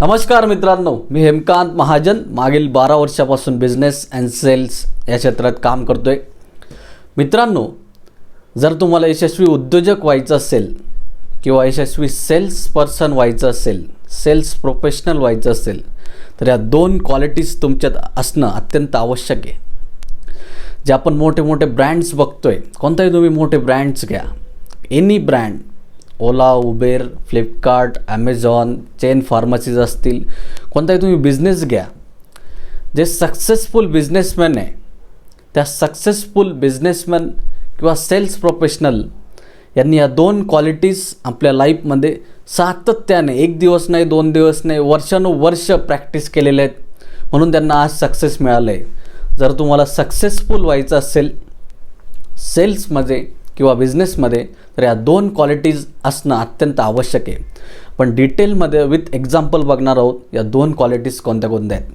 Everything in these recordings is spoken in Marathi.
नमस्कार मित्रांनो, मी हेमकांत महाजन मागील 12 वर्षापासून बिझनेस अँड सेल्स या क्षेत्रात काम करतोय। मित्रांनो, जर तुम्हाला यशस्वी उद्योजक व्हायचं असेल किंवा यशस्वी सेल्स पर्सन व्हायचं असेल, सेल्स प्रोफेशनल व्हायचं असेल, तर या दोन क्वालिटीज तुमच्यात असणं अत्यंत आवश्यक आहे। जे आपण मोठे मोठे ब्रँड्स बघतोय, कोणताही तुम्ही मोठे ब्रँड्स घ्या, any brand, Ola, Uber, Flipkart, Amazon, chain pharmacies असतील, कोणताही तुम्ही बिझनेस घ्या, जे सक्सेसफुल बिझनेसमॅन आहे, त्या सक्सेसफुल बिझनेसमॅन किंवा सेल्स प्रोफेशनल यांनी या दोन क्वालिटीज आपल्या लाईफमध्ये सातत्याने, एक दिवस नाही, 2 दिवस नाही, वर्षानुवर्ष प्रॅक्टिस केलेले आहेत, म्हणून त्यांना आज सक्सेस मिळालं आहे। जर तुम्हाला सक्सेसफुल व्हायचं असेल सेल्समध्ये किंवा बिझनेसमध्ये, तर या दोन क्वालिटीज असणं अत्यंत आवश्यक आहे। पण डिटेलमध्ये विथ एक्झाम्पल बघणार आहोत या दोन क्वालिटीज कोणत्या कोणत्या आहेत।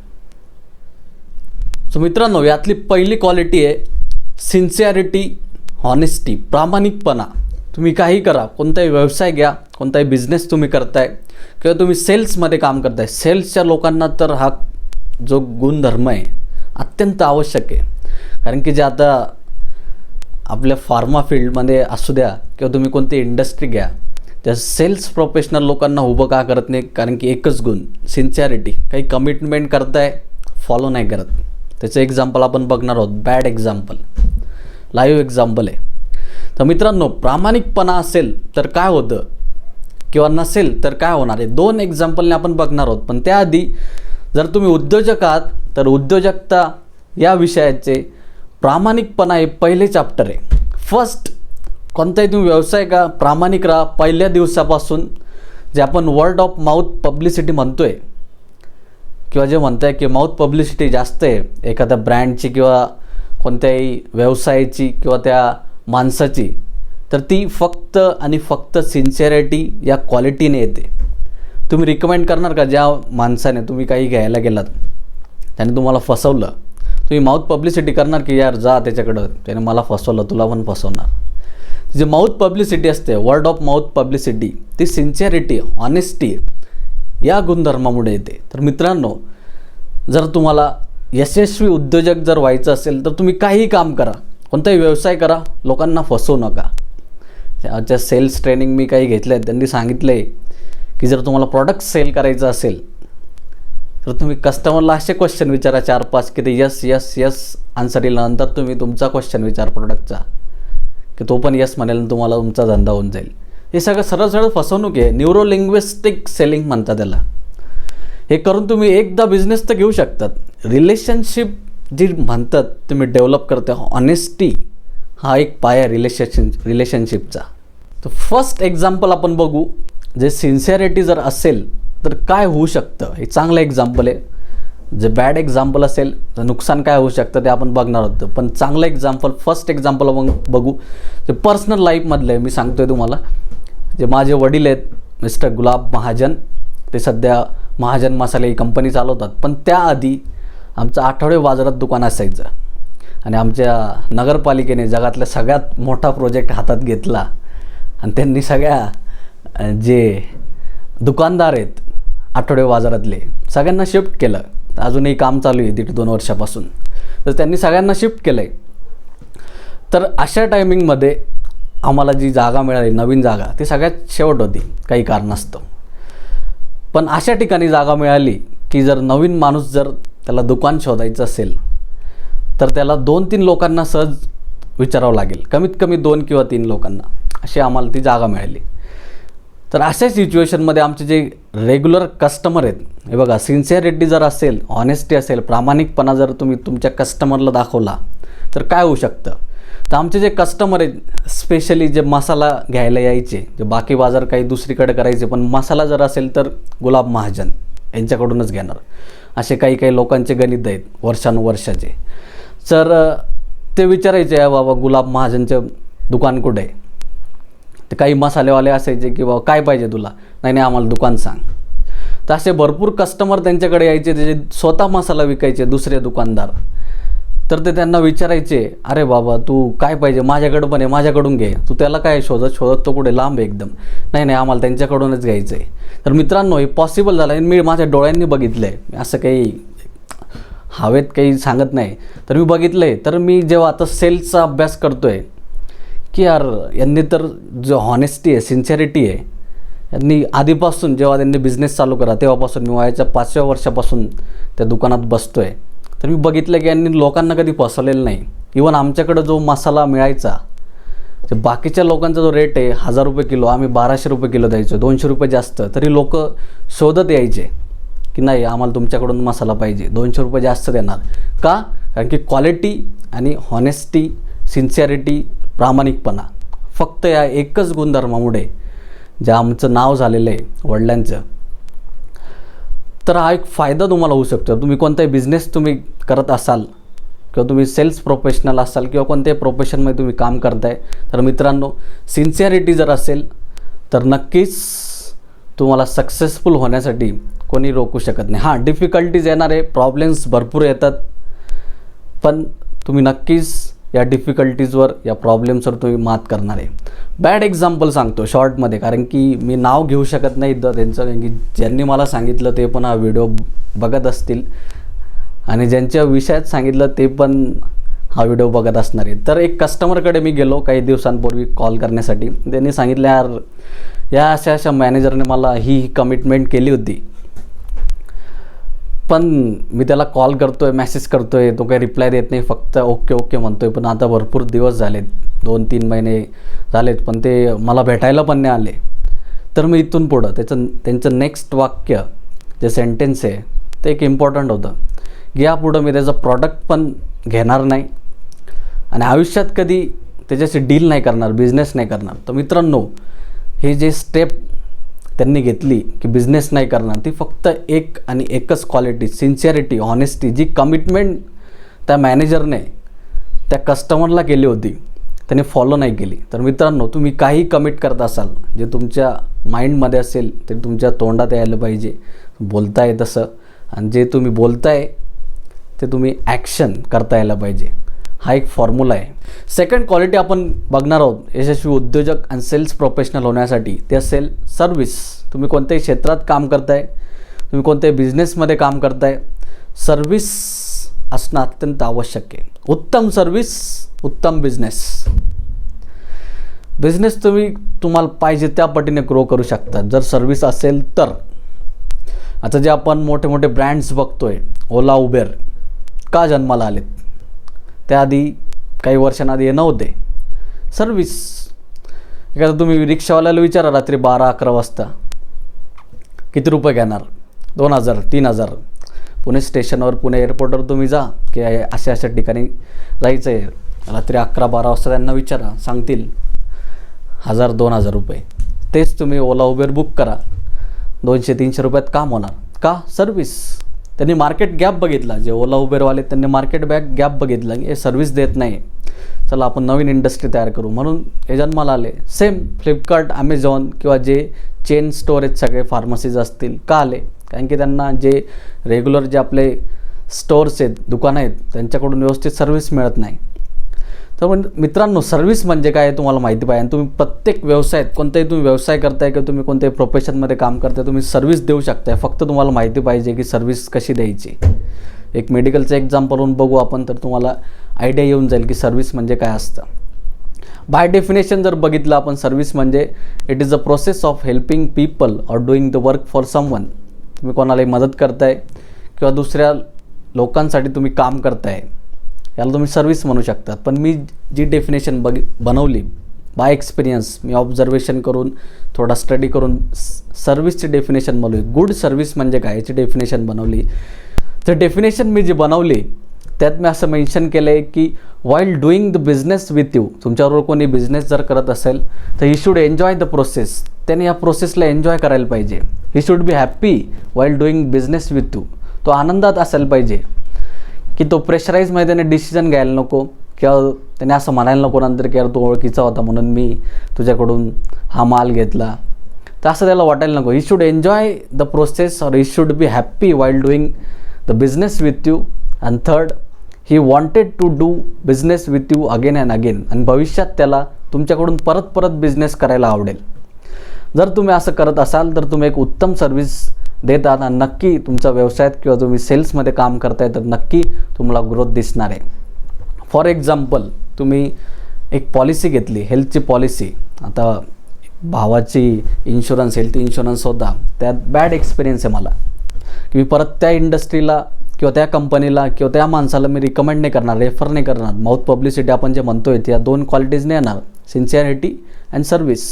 सो मित्रांनो, यातली पहिली क्वालिटी आहे सिन्सिअरिटी, हॉनेस्टी, प्रामाणिकपणा। तुम्ही काही करा, कोणताही व्यवसाय घ्या, कोणताही बिझनेस तुम्ही करताय किंवा तुम्ही सेल्समध्ये काम करताय, सेल्सच्या लोकांना तर हा जो गुणधर्म आहे अत्यंत आवश्यक आहे। कारण की जे आता आपल्या फार्मा फील्डमध्ये असू द्या किंवा तुम्ही कोणती इंडस्ट्री घ्या, त्या सेल्स प्रोफेशनल लोकांना उभं का करत नाही? कारण की एकच गुण, सिन्सिअरिटी। काही कमिटमेंट करताय, फॉलो नाही करत। त्याचं एक्झाम्पल आपण बघणार आहोत, बॅड एक्झाम्पल, लाईव्ह एक्झाम्पल आहे। तर मित्रांनो, प्रामाणिकपणा असेल तर काय होतं किंवा नसेल तर काय होणार आहे, दोन एक्झाम्पलने आपण बघणार आहोत। पण त्याआधी जर तुम्ही उद्योजक आहात तर उद्योजकता या विषयाचे प्रामाणिकपणा हे पहिले चॅप्टर आहे। फर्स्ट, कोणताही तुम्ही व्यवसाय का, प्रामाणिक राहा पहिल्या दिवसापासून। जे आपण वर्ड ऑफ माउथ पब्लिसिटी म्हणतोय किंवा जे म्हणताय की माउथ पब्लिसिटी जास्त आहे एखाद्या ब्रँडची किंवा कोणत्याही व्यवसायाची किंवा त्या माणसाची, तर ती फक्त आणि फक्त सिन्सिअरिटी या क्वालिटीने येते। तुम्ही रिकमेंड करणार का ज्या माणसाने, तुम्ही काही घ्यायला गेलात, त्याने तुम्हाला फसवलं, तुम्ही माउथ पब्लिसिटी करणार की यार जा त्याच्याकडं, त्याने मला फसवलं, तुला पण फसवणार? जे माउथ पब्लिसिटी असते, वर्ड ऑफ माउथ पब्लिसिटी, ती सिन्सिअरिटी, ऑनेस्टी या गुणधर्मामुळे येते। तर मित्रांनो, जर तुम्हाला यशस्वी उद्योजक जर व्हायचं असेल तर तुम्ही काहीही काम करा, कोणताही व्यवसाय करा, लोकांना फसवू नका। त्या सेल्स ट्रेनिंग मी काही घेतलं आहे, त्यांनी सांगितलं आहे की जर तुम्हाला प्रॉडक्ट सेल करायचं असेल तर तुम्ही कस्टमरला असे क्वेश्चन विचारा 4-5 की ते यस यस यस आन्सर येईल, नंतर तुम्ही तुमचा क्वेश्चन विचार प्रोडक्टचा की तो पण यस म्हणेल आणि तुम्हाला तुमचा धंदा होऊन जाईल। हे सगळं सरळ सरळ फसवणूक आहे, न्यूरो लिंग्विस्टिक सेलिंग म्हणतात त्याला। हे करून तुम्ही एकदा बिझनेस तर घेऊ शकतात। रिलेशनशिप जी म्हणतात तुम्ही डेव्हलप करता, ऑनेस्टी हा एक पाया रिलेशनशिपचा। तर फर्स्ट एक्झाम्पल आपण बघू, जे सिन्सिअरिटी जर असेल तर काय होऊ शकतं, हे चांगलं एक्झाम्पल आहे। जे बॅड एक्झाम्पल असेल तर नुकसान काय होऊ शकतं ते आपण बघणार होतं। पण चांगलं एक्झाम्पल, फर्स्ट एक्झाम्पल बघू, ते पर्सनल लाईफमधलं आहे। मी सांगतोय तुम्हाला, जे माझे वडील आहेत मिस्टर गुलाब महाजन, ते सध्या महाजन मसाले ही कंपनी चालवतात। पण त्याआधी आमचं आठवडे बाजारात दुकान असायचं आणि आमच्या नगरपालिकेने जगातल्या सगळ्यात मोठा प्रोजेक्ट हातात घेतला आणि त्यांनी सगळ्या जे दुकानदार आहेत आठवडे बाजारातले सगळ्यांना शिफ्ट केलं। अजूनही काम चालू आहे 1.5-2 वर्षापासून, तर त्यांनी सगळ्यांना शिफ्ट केलं आहे। तर अशा टायमिंगमध्ये आम्हाला जी जागा मिळाली, नवीन जागा, ती सगळ्यात शेवट होती काही कारणास्तव। पण अशा ठिकाणी जागा मिळाली की जर नवीन माणूस जर त्याला दुकान शोधायचं असेल तर त्याला 2-3 लोकांना सहज विचारावं लागेल, कमीत कमी 2 किंवा 3 लोकांना, अशी आम्हाला ती जागा मिळाली। तर अशा सिच्युएशनमध्ये आमचे जे रेग्युलर कस्टमर आहेत, हे बघा, सिन्सिअरिटी जर असेल, ऑनेस्टी असेल, प्रामाणिकपणा जर तुम्ही तुमच्या कस्टमरला दाखवला तर काय होऊ शकतं? तर आमचे जे कस्टमर आहेत, स्पेशली जे मसाला घ्यायला यायचे, जे बाकी बाजार काही दुसरीकडे करायचे, पण मसाला जर असेल तर गुलाब महाजन यांच्याकडूनच घेणार, असे काही लोकांचे गणित आहेत वर्षानुवर्षाचे। तर ते विचारायचे, बाबा गुलाब महाजनचं दुकान कुठे आहे? ते काही मसालेवाले असायचे की बाबा काय पाहिजे तुला? नाही आम्हाला दुकान सांग। तर असे भरपूर कस्टमर त्यांच्याकडे यायचे, त्याचे स्वतः मसाला विकायचे दुसरे दुकानदार। तर ते त्यांना विचारायचे, अरे बाबा तू काय पाहिजे, माझ्याकडं पण आहे, माझ्याकडून घे. तू त्याला काय शोधत शोधत तो कुठे लांब आहे एकदम, नाही नाही आम्हाला त्यांच्याकडूनच घ्यायचं आहे. तर मित्रांनो, हे पॉसिबल झालं आहे, मी माझ्या डोळ्यांनी बघितलं आहे. असं काही हवेत काही सांगत नाही, तर मी बघितलं आहे. तर मी जेव्हा आता सेल्सचा अभ्यास करतो आहे की यार यांनी तर जो हॉनेस्टी आहे, सिन्सिअरिटी आहे, यांनी आधीपासून जेव्हा त्यांनी बिझनेस चालू करा तेव्हापासून मी वयाच्या 5व्या वर्षापासून त्या दुकानात बसतो आहे. तर मी बघितलं की यांनी लोकांना कधी फसवलेलं नाही. इवन आमच्याकडं जो मसाला मिळायचा, जे बाकीच्या लोकांचा जो रेट आहे 1000 रुपये किलो, आम्ही 1200 रुपये किलो द्यायचो, 200 रुपये जास्त, तरी लोक शोधत यायचे की नाही आम्हाला तुमच्याकडून मसाला पाहिजे, 200 रुपये जास्त देणार. का? कारण की क्वालिटी आणि हॉनेस्टी, सिन्सिअरिटी, प्रामाणिकपणा, फक्त या एकच गुणधर्मामुळे जे आमचं नाव झालेलं आहे वडिलांचं. तर हा एक फायदा तुम्हाला होऊ शकतो. तुम्ही कोणताही बिझनेस तुम्ही करत असाल किंवा तुम्ही सेल्स प्रोफेशनल असाल किंवा कोणत्याही प्रोफेशनमध्ये तुम्ही काम करताय, तर मित्रांनो सिन्सिअरिटी जर असेल तर नक्कीच तुम्हाला सक्सेसफुल होण्यासाठी कोणी रोखू शकत नाही. हां, डिफिकल्टीज येणार आहे, प्रॉब्लेम्स भरपूर येतात, पण तुम्ही नक्कीच या डिफिकल्टीजवर, या प्रॉब्लेम्सवर तुम्ही मात करणार आहे. बॅड एक्झाम्पल सांगतो शॉर्टमध्ये, कारण की मी नाव घेऊ शकत नाही त्यांचं, कारण की ज्यांनी मला सांगितलं ते पण हा व्हिडिओ बघत असतील आणि ज्यांच्या विषयात सांगितलं ते पण हा व्हिडिओ बघत असणार आहे. तर एक कस्टमरकडे मी गेलो काही दिवसांपूर्वी कॉल करण्यासाठी. त्यांनी सांगितलं, यार या अशा अशा मॅनेजरने मला ही कमिटमेंट केली होती, पण मी त्याला कॉल करतो आहे, मेसेज करतो आहे, तो काही रिप्लाय देत नाही, फक्त ओके ओके म्हणतो आहे. पण आता भरपूर दिवस झालेत, 2-3 महिने झालेत, पण ते मला भेटायला पण नाही आले. तर मी इथून पुढं त्यांचं नेक्स्ट वाक्य जे सेंटेन्स आहे ते एक इम्पॉर्टंट होतं, की यापुढं मी त्याचं प्रॉडक्ट पण घेणार नाही आणि आयुष्यात कधी त्याच्याशी डील नाही करणार, बिझनेस नाही करणार. तर मित्रांनो, हे जे स्टेप त्यांनी घेतली की बिझनेस नाही करणार, ती फक्त एक आणि एकच क्वालिटी, सिन्सिअरिटी, हॉनेस्टी, जी कमिटमेंट त्या मॅनेजरने त्या कस्टमरला केली होती, त्याने फॉलो नाही केली. तर मित्रांनो, तुम्ही काही कमिट करत असाल, जे तुमच्या माइंडमध्ये असेल ते तुमच्या तोंडात यायला पाहिजे, बोलताय तसं, आणि जे तुम्ही बोलताय ते तुम्ही ॲक्शन करता यायला पाहिजे. हा एक फॉर्म्युला आहे. सेकंड क्वालिटी आपण बघणार आहोत यशस्वी उद्योजक आणि सेल्स प्रोफेशनल होण्यासाठी, ते असेल सर्व्हिस. तुम्ही कोणत्याही क्षेत्रात काम करताय, तुम्ही कोणत्याही बिझनेसमध्ये काम करताय, सर्व्हिस असणं अत्यंत आवश्यक आहे. उत्तम सर्व्हिस, उत्तम बिझनेस. बिझनेस तुम्हाला पाहिजे त्या पटीने ग्रो करू शकतात जर सर्व्हिस असेल तर. आता जे आपण मोठे मोठे ब्रँड्स बघतोय, ओला, उबेर, का जन्माला आलेत? त्याआधी काही वर्षांआधी हे नव्हते. सर्व्हिस. एखादा तुम्ही रिक्षावाल्याला विचारा रात्री 12-11 वाजता किती रुपये घेणार, 2000, 3000. पुणे स्टेशनवर, पुणे एअरपोर्टवर तुम्ही जा की अशा अशा ठिकाणी जायचं आहे, रात्री 11-12 वाजता त्यांना विचारा, सांगतील 1000-2000 रुपये. तेच तुम्ही ओला, उबेर बुक करा, 200-300 रुपयात काम होणार. का? सर्व्हिस. त्यांनी मार्केट गॅप बघितला, जे ओला उबेरवाले त्यांनी मार्केट गॅप बघितला की हे सर्व्हिस देत नाही, चला आपण नवीन इंडस्ट्री तयार करू, म्हणून हे जन्माला आले. सेम फ्लिपकार्ट, ॲमेझॉन किंवा जे चेन स्टोर आहेत सगळे, फार्मसीज असतील, का आले? कारण की त्यांना जे रेग्युलर जे आपले स्टोर्स आहेत, दुकानं आहेत, त्यांच्याकडून व्यवस्थित सर्व्हिस मिळत नाही. तर मित्रांनो, सर्व्हिस म्हणजे काय तुम्हाला माहिती पाहिजे. आणि तुम्ही प्रत्येक व्यवसायात, कोणताही तुम्ही व्यवसाय करताय किंवा तुम्ही कोणत्याही प्रोफेशनमध्ये काम करताय, तुम्ही सर्व्हिस देऊ शकताय. फक्त तुम्हाला माहिती पाहिजे की सर्व्हिस कशी द्यायची. एक मेडिकलचं एक्झाम्पलवरून बघू आपण, तर तुम्हाला आयडिया येऊन जाईल की सर्व्हिस म्हणजे काय असतं. बाय डेफिनेशन जर बघितलं आपण, सर्व्हिस म्हणजे it is a process of helping people or doing the work for someone. तुम्ही कोणालाही मदत करताय किंवा दुसऱ्या लोकांसाठी तुम्ही काम करताय, याला तुम्ही सर्व्हिस म्हणू शकतात. पण मी जी डेफिनेशन बनवली बाय एक्सपिरियन्स, मी ऑब्झर्वेशन करून, थोडा स्टडी करून सर्व्हिसची डेफिनेशन बनवली. गुड सर्व्हिस म्हणजे काय याची डेफिनेशन बनवली. तर डेफिनेशन मी जी बनवली त्यात मी असं मेन्शन केलं आहे की while doing the business with you, तुमच्याबरोबर कोणी बिझनेस जर करत असेल तर ही शुड एन्जॉय द प्रोसेस. त्याने या प्रोसेसला एन्जॉय करायला पाहिजे. ही should be happy while doing business with you. तो आनंदात असायला पाहिजे की तो प्रेशराईजमध्ये त्याने डिसिजन घ्यायला नको किंवा त्याने असं म्हणायला नको नंतर की यार तो ओळखीचा होता म्हणून मी तुझ्याकडून हा माल घेतला, तर असं त्याला वाटायला नको. He should enjoy the process और he should be happy while doing the business with you. And third, he wanted to do business with you again and again, आणि भविष्यात त्याला तुमच्याकडून परत परत बिझनेस करायला आवडेल. जर तुम्ही असं करत असाल तर तुम्ही एक उत्तम सर्व्हिस देतात आणि नक्की तुमच्या व्यवसायात किंवा तुम्ही सेल्समध्ये काम करताय तर नक्की तुम्हाला ग्रोथ दिसणार आहे. फॉर एक्झाम्पल, तुम्ही एक पॉलिसी घेतली, हेल्थची पॉलिसी. आता भावाची इन्शुरन्स, हेल्थ इन्शुरन्स होता, त्यात बॅड एक्सपिरियन्स आहे मला, की मी परत त्या इंडस्ट्रीला किंवा त्या कंपनीला किंवा त्या माणसाला मी रिकमेंड नाही करणार, रेफर नाही करणार. माउथ पब्लिसिटी आपण जे म्हणतोय त्या 2 क्वालिटीज नाही येणार, सिन्सिअरिटी अँड सर्व्हिस.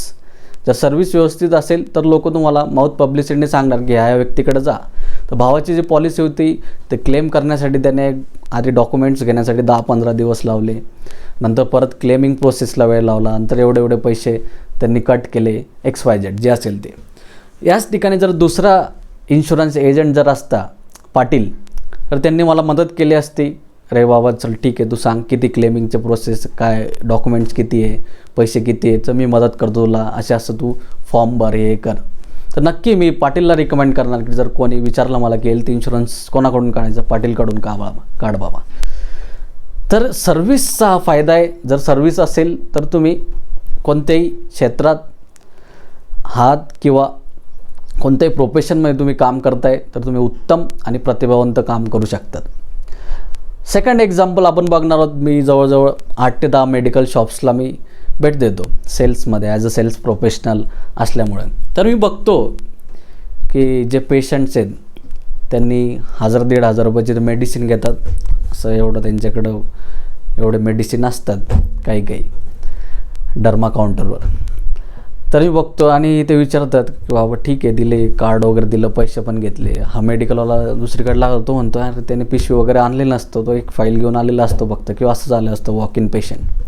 जर सर्व्हिस व्यवस्थित असेल तर लोक तुम्हाला माउथ पब्लिसिटीने सांगणार की ह्या व्यक्तीकडे जा. तर भावाची जी पॉलिसी होती ते क्लेम करण्यासाठी त्याने आधी डॉक्युमेंट्स घेण्यासाठी 10-15 दिवस लावले, नंतर परत क्लेमिंग प्रोसेसला वेळ लावला, नंतर एवढे पैसे त्यांनी कट केले, XYZ जे असेल ते. याच ठिकाणी जर दुसरा इन्शुरन्स एजंट जर असता, पाटील, तर त्यांनी मला मदत केली असती. अरे बाबा चल ठीक आहे, तू सांग किती क्लेमिंगचे प्रोसेस, काय डॉक्युमेंट्स किती आहे, पैसे किती आहे, तर मी मदत करतो तुला, असं तू फॉर्म भर, हे कर. तर नक्की मी पाटीलला रिकमेंड करणार की जर कोणी विचारलं मला की हेल्थ इन्शुरन्स कोणाकडून काढायचं, पाटीलकडून काढ बाबा. तर सर्व्हिसचा हा फायदा आहे. जर सर्व्हिस असेल तर तुम्ही कोणत्याही क्षेत्रात आहात किंवा कोणत्याही प्रोफेशनमध्ये तुम्ही काम करताय तर तुम्ही उत्तम आणि प्रतिभावंत काम करू शकतात. सेकंड एक्झाम्पल आपण बघणार आहोत. मी जवळजवळ 8 ते 10 मेडिकल शॉप्सला मी भेट देतो सेल्समध्ये, ॲज अ सेल्स प्रोफेशनल असल्यामुळे. तर मी बघतो की जे पेशंट्स आहेत त्यांनी 1000-1500 रुपयाची मेडिसिन घेतात. असं एवढं त्यांच्याकडं एवढे मेडिसिन असतात काही डर्मा काउंटरवर. तर मी बघतो आणि ते विचारतात की बाबा ठीक आहे, दिले कार्ड वगैरे दिलं, पैसे पण घेतले. हा मेडिकलवाला दुसरीकडे लागतो, तो म्हणतो अरे त्याने पिशवी वगैरे आणलेलं नसतं, तो एक फाईल घेऊन आलेला असतो फक्त, किंवा असं झालं असतं वॉक इन पेशंट.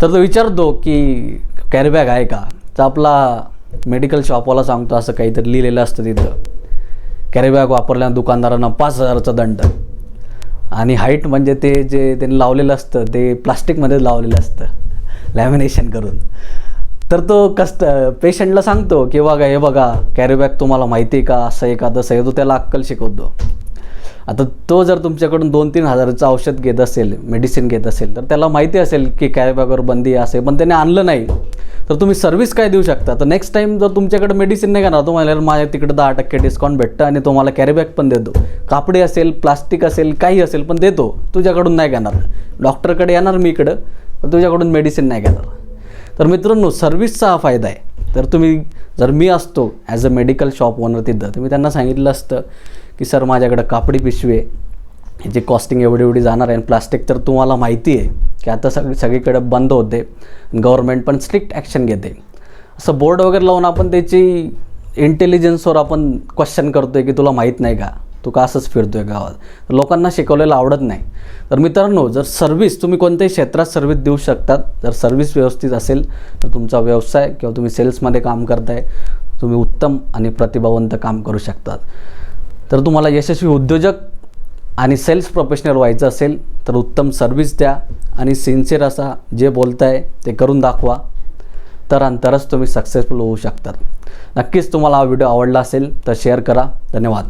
तर तो विचारतो की कॅरीबॅग आहे का, तर आपला मेडिकल शॉपवाला सांगतो असं काहीतरी लिहिलेलं असतं तिथं, कॅरीबॅग वापरल्यानं दुकानदारांना 5000चा दंड. आणि हाईट म्हणजे ते जे त्यांनी लावलेलं असतं ते प्लास्टिकमध्ये लावलेलं असतं लॅमिनेशन करून. तर तो पेशंटला सांगतो की हे बघा कॅरीबॅग तुम्हाला माहिती आहे का, असं आहे का तसं आहे, तो त्याला अक्कल शिकवतो. आता तो जर तुमच्याकडून 2-3 हजाराचं औषध घेत असेल, मेडिसिन घेत असेल, तर त्याला माहिती असेल की कॅरीबॅगवर बंदी असेल, पण त्याने आणलं नाही, तर तुम्ही सर्व्हिस काय देऊ शकता. तर नेक्स्ट टाईम जर तुमच्याकडे मेडिसिन नाही घेणार, तुम्हाला माझ्या तिकडे 10% डिस्काउंट भेटतं आणि तुम्हाला कॅरीबॅग पण देतो, कापडी असेल, प्लास्टिक असेल, काही असेल, पण देतो, तुझ्याकडून नाही घेणार. डॉक्टरकडे येणार मी इकडं, पण तुझ्याकडून मेडिसिन नाही घेणार. तर मित्रांनो, सर्व्हिसचा हा फायदा आहे. तर तुम्ही जर मी असतो as a medical shop owner तिथं, तर मी त्यांना सांगितलं असतं की सर माझ्याकडं कापडी पिशवी आहे, ह्याची कॉस्टिंग एवढी जाणार आहे, आणि प्लास्टिक तर तुम्हाला माहिती आहे की आता सगळीकडे बंद होते, गव्हर्नमेंट पण स्ट्रिक्ट ॲक्शन घेते. असं बोर्ड वगैरे लावून आपण त्याची इंटेलिजन्सवर आपण क्वेश्चन करतो आहे की तुला माहीत नाही का, तू का असंच फिरतो आहे गावात. तर लोकांना शिकवलेलं आवडत नाही. तर मित्रांनो, जर सर्व्हिस, तुम्ही कोणत्याही क्षेत्रात सर्व्हिस देऊ शकतात. जर सर्व्हिस व्यवस्थित असेल तर तुमचा व्यवसाय किंवा तुम्ही सेल्समध्ये काम करताय, तुम्ही उत्तम आणि प्रतिभावंत काम करू शकतात. तर तुम्हाला यशस्वी उद्योजक आणि सेल्स प्रोफेशनल व्हायचं असेल तर उत्तम सर्व्हिस द्या आणि सिन्सिअर असा जे बोलताय ते करून दाखवा, तरच तुम्ही सक्सेसफुल होऊ शकतात. नक्कीच तुम्हाला हा व्हिडिओ आवडला असेल तर शेअर करा. धन्यवाद.